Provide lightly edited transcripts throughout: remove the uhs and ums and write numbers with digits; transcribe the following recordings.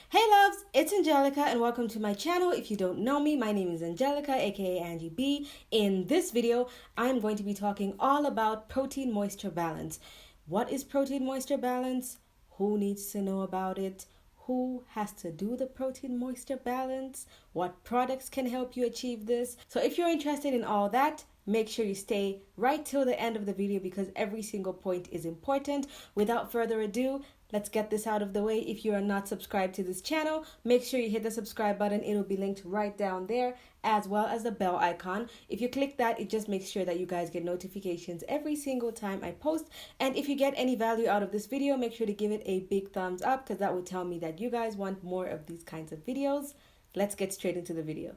Hey loves, it's Angelica and welcome to my channel. If you don't know me, my name is Angelica, aka Angie B. In this video, I'm going to be talking all about protein moisture balance. What is protein moisture balance? Who needs to know about it? Who has to do the protein moisture balance? What products can help you achieve this? So if you're interested in all that, make sure you stay right till the end of the video because every single point is important. Without further ado, let's get this out of the way. If you are not subscribed to this channel, make sure you hit the subscribe button. It'll be linked right down there, as well as the bell icon. If you click that, it just makes sure that you guys get notifications every single time I post. And if you get any value out of this video, make sure to give it a big thumbs up because that will tell me that you guys want more of these kinds of videos. Let's get straight into the video.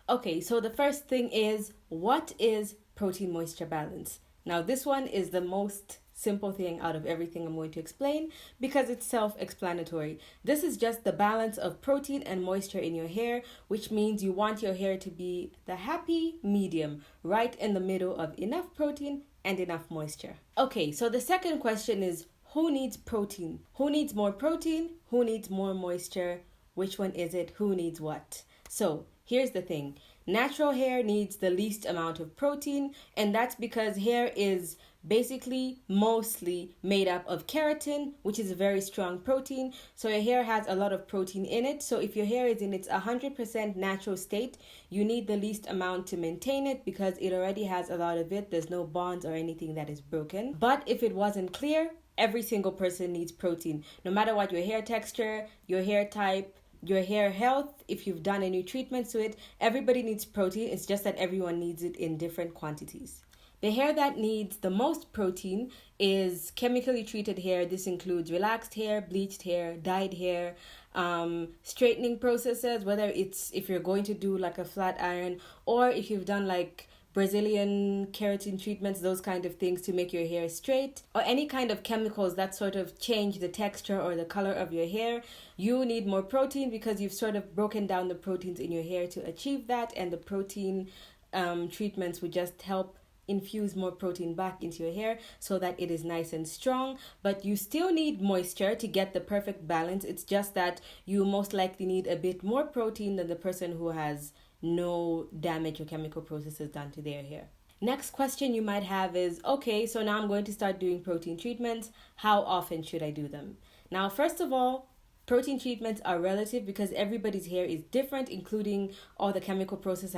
Okay, so the first thing is, what is protein moisture balance? Now, this one is the most simple thing out of everything I'm going to explain because it's self-explanatory. This is just the balance of protein and moisture in your hair, which means you want your hair to be the happy medium, right in the middle of enough protein and enough moisture. Okay, so the second question is, who needs protein? Who needs more protein? Who needs more moisture? Which one is it? Who needs what? So here's the thing. Natural hair needs the least amount of protein, and that's because hair is basically mostly made up of keratin, which is a very strong protein. So your hair has a lot of protein in it. So if your hair is in its 100% natural state, you need the least amount to maintain it because it already has a lot of it. There's no bonds or anything that is broken. But if it wasn't clear, every single person needs protein, no matter what your hair texture, your hair type, your hair health, if you've done any treatments to it, everybody needs protein. It's just that everyone needs it in different quantities. The hair that needs the most protein is chemically treated hair. This includes relaxed hair, bleached hair, dyed hair, straightening processes, whether it's if you're going to do like a flat iron or if you've done like Brazilian keratin treatments, those kind of things to make your hair straight, or any kind of chemicals that sort of change the texture or the color of your hair. You need more protein because you've sort of broken down the proteins in your hair to achieve that, and the protein treatments would just help infuse more protein back into your hair so that it is nice and strong. But you still need moisture to get the perfect balance. It's just that you most likely need a bit more protein than the person who has no damage or chemical processes done to their hair. Next question you might have is, okay, so now I'm going to start doing protein treatments. How often should I do them? Now, first of all, protein treatments are relative because everybody's hair is different, including all the chemical processes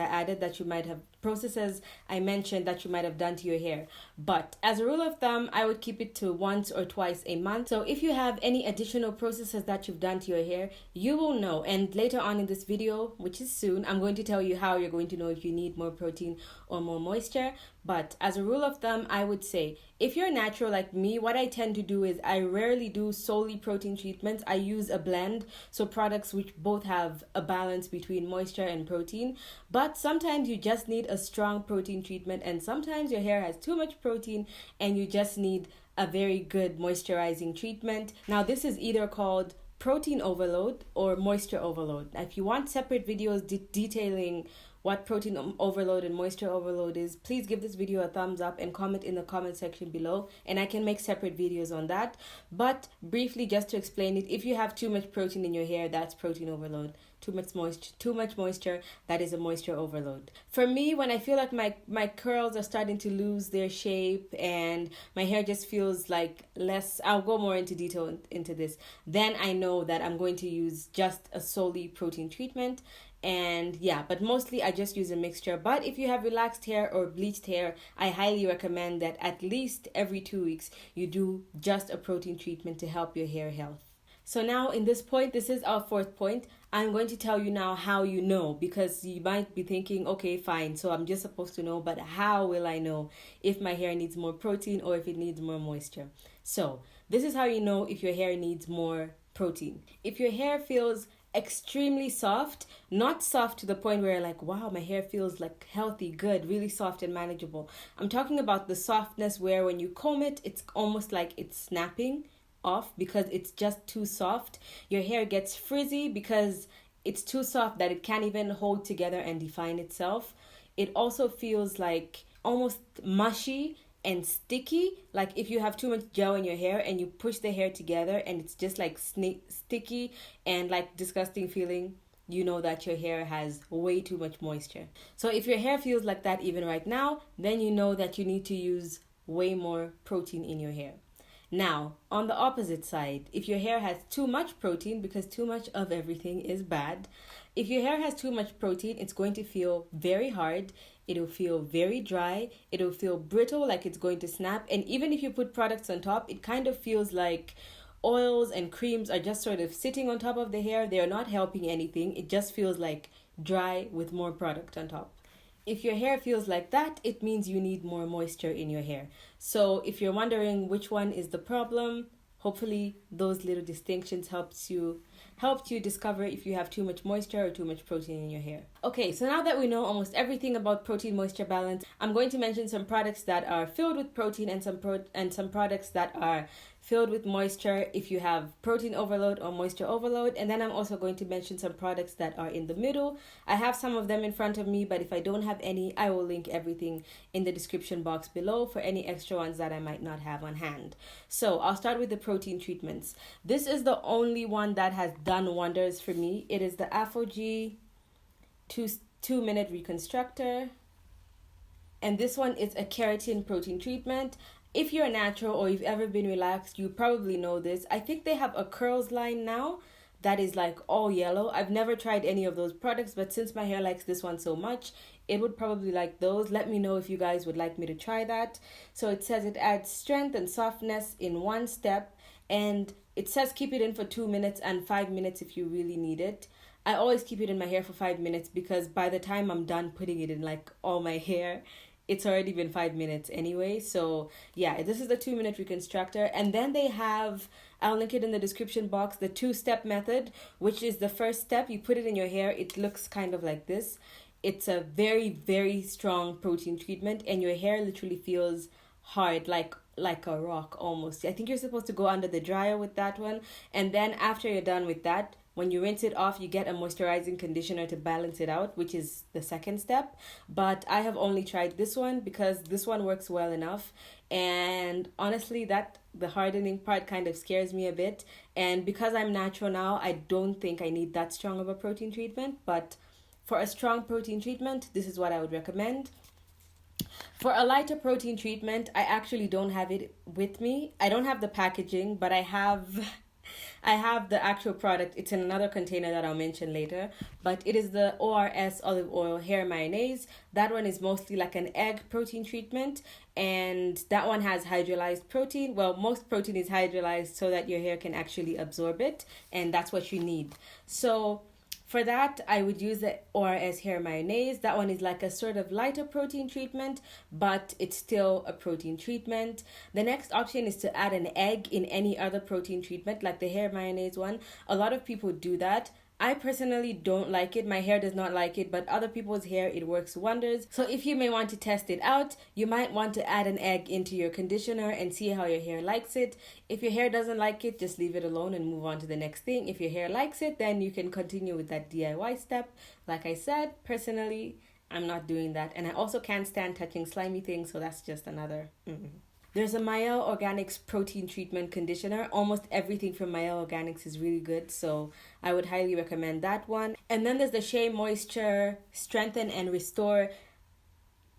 I mentioned that you might have done to your hair. But as a rule of thumb, I would keep it to once or twice a month. So if you have any additional processes that you've done to your hair, you will know. And later on in this video, which is soon, I'm going to tell you how you're going to know if you need more protein or more moisture. But as a rule of thumb, I would say if you're natural like me, what I tend to do is I rarely do solely protein treatments. I use a blend, so products which both have a balance between moisture and protein. But sometimes you just need a strong protein treatment, and sometimes your hair has too much protein and you just need a very good moisturizing treatment. Now, this is either called protein overload or moisture overload. If you want separate videos detailing what protein overload and moisture overload is, please give this video a thumbs up and comment in the comment section below, and I can make separate videos on that. But briefly, just to explain it, if you have too much protein in your hair, that's protein overload. Too much moisture, that is a moisture overload. For me, when I feel like my curls are starting to lose their shape and my hair just feels like less, I'll go more into detail into this, then I know that I'm going to use just a solely protein treatment. And yeah, but mostly I just use a mixture. But if you have relaxed hair or bleached hair, I highly recommend that at least every 2 weeks you do just a protein treatment to help your hair health. So now in this point, this is our fourth point. I'm going to tell you now how you know, because you might be thinking, okay, fine, so I'm just supposed to know, but how will I know if my hair needs more protein or if it needs more moisture? So this is how you know if your hair needs more protein. If your hair feels extremely soft, not soft to the point where you're like, wow, my hair feels like healthy, good, really soft and manageable. I'm talking about the softness where when you comb it, it's almost like it's snapping off because it's just too soft. Your hair gets frizzy because it's too soft that it can't even hold together and define itself. It also feels like almost mushy and sticky. Like if you have too much gel in your hair and you push the hair together and it's just like sticky and like disgusting feeling, you know that your hair has way too much moisture. So if your hair feels like that even right now, then you know that you need to use way more protein in your hair. Now, on the opposite side, if your hair has too much protein, because too much of everything is bad, if your hair has too much protein, it's going to feel very hard. It'll feel very dry. It'll feel brittle, like it's going to snap. And even if you put products on top, it kind of feels like oils and creams are just sort of sitting on top of the hair. They're not helping anything. It just feels like dry with more product on top. If your hair feels like that, it means you need more moisture in your hair. So if you're wondering which one is the problem, hopefully those little distinctions helped you discover if you have too much moisture or too much protein in your hair. Okay, so now that we know almost everything about protein moisture balance, I'm going to mention some products that are filled with protein and some products that are filled with moisture if you have protein overload or moisture overload. And then I'm also going to mention some products that are in the middle. I have some of them in front of me, but if I don't have any, I will link everything in the description box below for any extra ones that I might not have on hand. So I'll start with the protein treatments. This is the only one that has done wonders for me. It is the AphoG 2-minute reconstructor. And this one is a keratin protein treatment. If you're natural or you've ever been relaxed, you probably know this. I think they have a curls line now that is like all yellow. I've never tried any of those products, but since my hair likes this one so much, it would probably like those. Let me know if you guys would like me to try that. So it says it adds strength and softness in one step, and it says keep it in for 2 minutes and 5 minutes if you really need it. I always keep it in my hair for 5 minutes because by the time I'm done putting it in like all my hair, it's already been 5 minutes anyway. So yeah, this is the 2-minute reconstructor. And then they have, I'll link it in the description box, the 2-step method, which is the first step. You put it in your hair. It looks kind of like this. It's a very, very strong protein treatment, and your hair literally feels hard, like a rock almost. I think you're supposed to go under the dryer with that one. And then after you're done with that, when you rinse it off, you get a moisturizing conditioner to balance it out, which is the second step. But I have only tried this one because this one works well enough. And honestly, the hardening part kind of scares me a bit. And because I'm natural now, I don't think I need that strong of a protein treatment. But for a strong protein treatment, this is what I would recommend. For a lighter protein treatment, I actually don't have it with me. I don't have the packaging, but I have the actual product. It's in another container that I'll mention later, but it is the ORS olive oil hair mayonnaise. That one is mostly like an egg protein treatment, and that one has hydrolyzed protein. Well, most protein is hydrolyzed so that your hair can actually absorb it, and that's what you need. So for that, I would use the ORS hair mayonnaise. That one is like a sort of lighter protein treatment, but it's still a protein treatment. The next option is to add an egg in any other protein treatment, like the hair mayonnaise one. A lot of people do that. I personally don't like it. My hair does not like it, but other people's hair, it works wonders. So if you may want to test it out, you might want to add an egg into your conditioner and see how your hair likes it. If your hair doesn't like it, just leave it alone and move on to the next thing. If your hair likes it, then you can continue with that DIY step. Like I said, personally, I'm not doing that. And I also can't stand touching slimy things, so that's just another There's a Mael Organics protein treatment conditioner. Almost everything from Mael Organics is really good, so I would highly recommend that one. And then there's the Shea Moisture Strengthen and Restore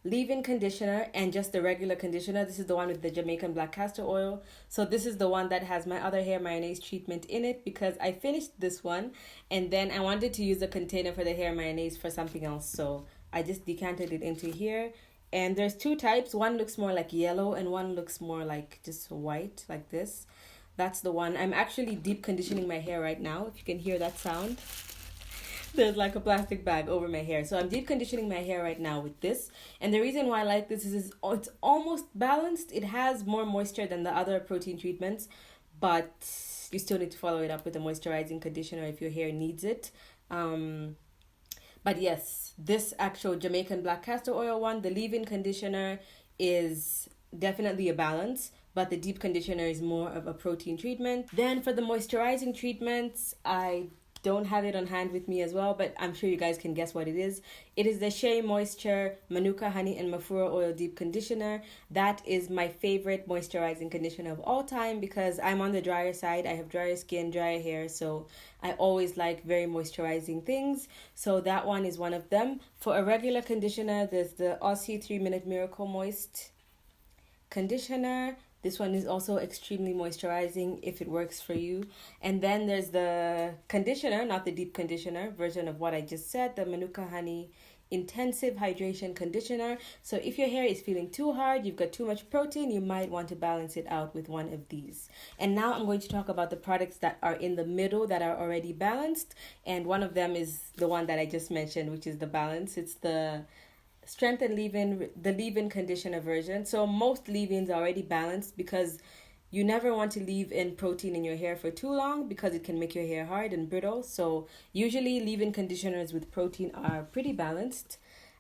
leave-in conditioner and just the regular conditioner. This is the one with the Jamaican black castor oil. So this is the one that has my other hair mayonnaise treatment in it because I finished this one and then I wanted to use the container for the hair mayonnaise for something else. So I just decanted it into here. And there's two types. One looks more like yellow and one looks more like just white, like this. That's the one. I'm actually deep conditioning my hair right now. If you can hear that sound. There's like a plastic bag over my hair. So I'm deep conditioning my hair right now with this. And the reason why I like this is it's almost balanced. It has more moisture than the other protein treatments, but you still need to follow it up with a moisturizing conditioner if your hair needs it. But yes, this actual Jamaican black castor oil one, the leave-in conditioner is definitely a balance, but the deep conditioner is more of a protein treatment. Then for the moisturizing treatments, I don't have it on hand with me as well, but I'm sure you guys can guess what it is. It is the Shea Moisture Manuka Honey and Mafura Oil Deep Conditioner. That is my favorite moisturizing conditioner of all time because I'm on the drier side. I have drier skin, drier hair, so I always like very moisturizing things. So that one is one of them. For a regular conditioner, there's the Aussie 3-Minute Miracle Moist conditioner. This one is also extremely moisturizing if it works for you. And then there's the conditioner, not the deep conditioner version of what I just said, the Manuka Honey Intensive Hydration Conditioner. So if your hair is feeling too hard, you've got too much protein, you might want to balance it out with one of these. And now I'm going to talk about the products that are in the middle that are already balanced. And one of them is the one that I just mentioned, which is the balance. It's the Strengthen Leave-In, the leave-in conditioner version. So most leave-ins are already balanced because you never want to leave in protein in your hair for too long because it can make your hair hard and brittle. So usually leave-in conditioners with protein are pretty balanced.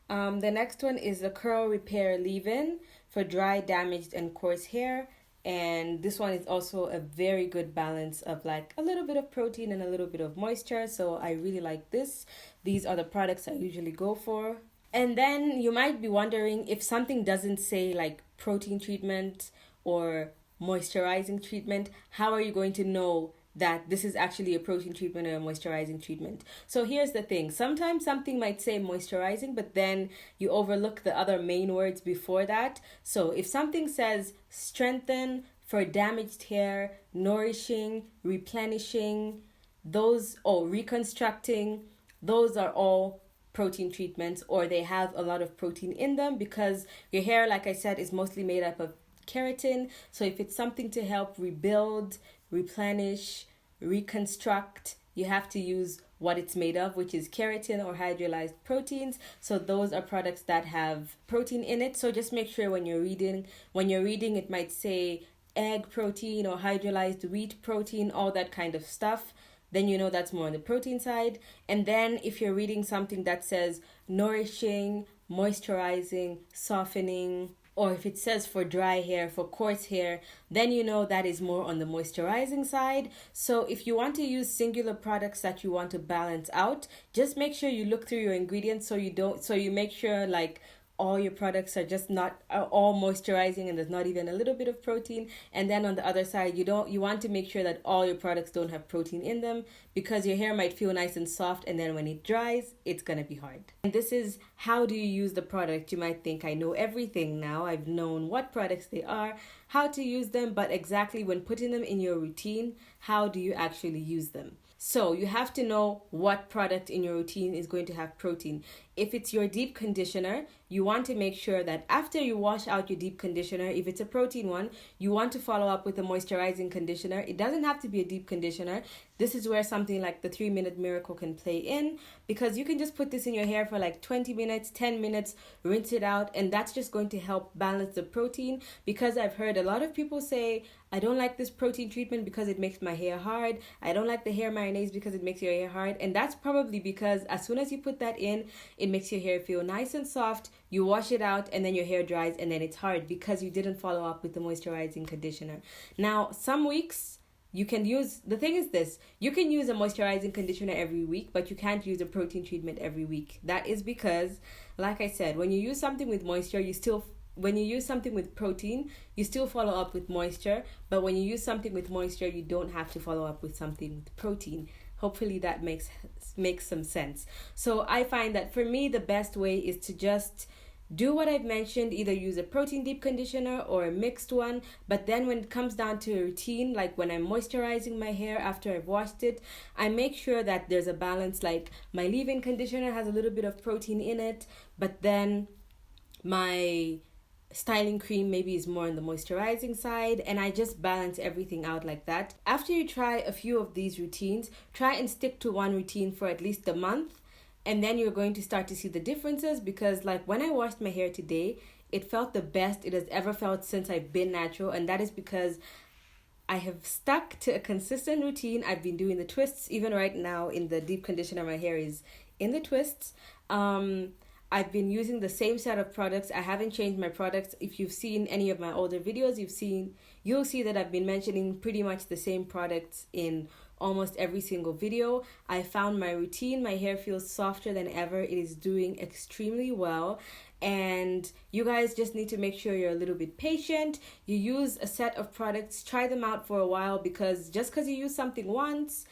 The next one is the Curl Repair Leave-In for dry, damaged, and coarse hair. And this one is also a very good balance of like a little bit of protein and a little bit of moisture. So I really like this. These are the products I usually go for. And then you might be wondering if something doesn't say like protein treatment or moisturizing treatment, how are you going to know that this is actually a protein treatment or a moisturizing treatment? So here's the thing. Sometimes something might say moisturizing, but then you overlook the other main words before that. So if something says strengthen for damaged hair, nourishing, replenishing, reconstructing, those are all protein treatments, or they have a lot of protein in them because your hair, like I said, is mostly made up of keratin. So if it's something to help rebuild, replenish, reconstruct, you have to use what it's made of, which is keratin or hydrolyzed proteins. So those are products that have protein in it. So just make sure when you're reading it might say egg protein or hydrolyzed wheat protein, all that kind of stuff. Then you know that's more on the protein side. And then if you're reading something that says nourishing, moisturizing, softening, or if it says for dry hair, for coarse hair, then you know that is more on the moisturizing side. So if you want to use singular products that you want to balance out, just make sure you look through your ingredients so you make sure like all your products are just not all moisturizing and there's not even a little bit of protein. And then on the other side, you want to make sure that all your products don't have protein in them because your hair might feel nice and soft, and then when it dries, it's gonna be hard. And this is how do you use the product. You might think I know everything now. I've known what products they are, how to use them, but exactly when putting them in your routine, how do you actually use them? So you have to know what product in your routine is going to have protein. If it's your deep conditioner, you want to make sure that after you wash out your deep conditioner, if it's a protein one, you want to follow up with a moisturizing conditioner. It doesn't have to be a deep conditioner. This is where something like the 3-Minute Miracle can play in, because you can just put this in your hair for like 20 minutes, 10 minutes, rinse it out, and that's just going to help balance the protein. Because I've heard a lot of people say, I don't like this protein treatment because it makes my hair hard. I don't like the hair mayonnaise because it makes your hair hard. And that's probably because as soon as you put that in, it makes your hair feel nice and soft. You wash it out and then your hair dries and then it's hard because you didn't follow up with the moisturizing conditioner. Now, some weeks you can use, the thing is this, you can use a moisturizing conditioner every week, but you can't use a protein treatment every week. That is because, like I said, when you use something with moisture, when you use something with protein, you still follow up with moisture. But when you use something with moisture, you don't have to follow up with something with protein. Hopefully that makes some sense. So I find that for me, the best way is to just do what I've mentioned, either use a protein deep conditioner or a mixed one. But then when it comes down to a routine, like when I'm moisturizing my hair after I've washed it, I make sure that there's a balance. Like my leave-in conditioner has a little bit of protein in it, but then my styling cream maybe is more on the moisturizing side, and I just balance everything out like that. After you try a few of these routines, try and stick to one routine for at least a month, and then you're going to start to see the differences. Because like when I washed my hair today, it felt the best it has ever felt since I've been natural, and that is because I have stuck to a consistent routine. I've been doing the twists. Even right now in the deep conditioner, my hair is in the twists. I've been using the same set of products. I haven't changed my products. If you've seen any of my older videos, you'll see that I've been mentioning pretty much the same products in almost every single video. I found my routine. My hair feels softer than ever. It is doing extremely well. And you guys just need to make sure you're a little bit patient. You use a set of products, try them out for a while, because just because you use something once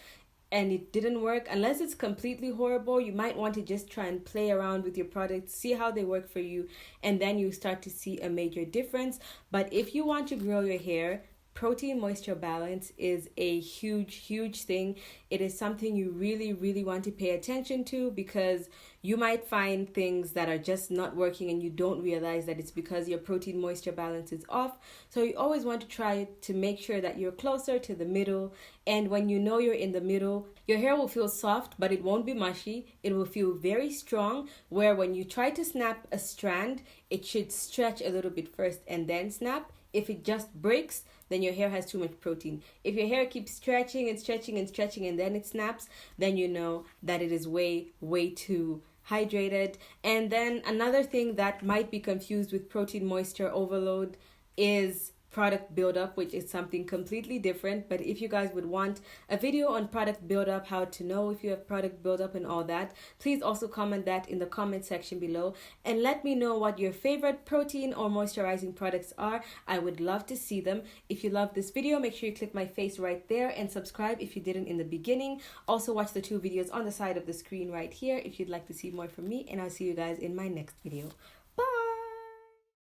and it didn't work, unless it's completely horrible, you might want to just try and play around with your products, see how they work for you, and then you start to see a major difference. But if you want to grow your hair, protein moisture balance is a huge thing. It is something you really want to pay attention to, because you might find things that are just not working and you don't realize that it's because your protein moisture balance is off. So you always want to try to make sure that you're closer to the middle. And when you know you're in the middle, your hair will feel soft, but it won't be mushy. It will feel very strong, where when you try to snap a strand, it should stretch a little bit first and then snap. If it just breaks, then your hair has too much protein. If your hair keeps stretching and stretching and stretching and then it snaps, then you know that it is way too hydrated. And then another thing that might be confused with protein moisture overload is product buildup, which is something completely different. But if you guys would want a video on product buildup, how to know if you have product buildup and all that, please also comment that in the comment section below and let me know what your favorite protein or moisturizing products are. I would love to see them. If you love this video, make sure you click my face right there and subscribe if you didn't in the beginning. Also watch the 2 videos on the side of the screen right here if you'd like to see more from me, and I'll see you guys in my next video.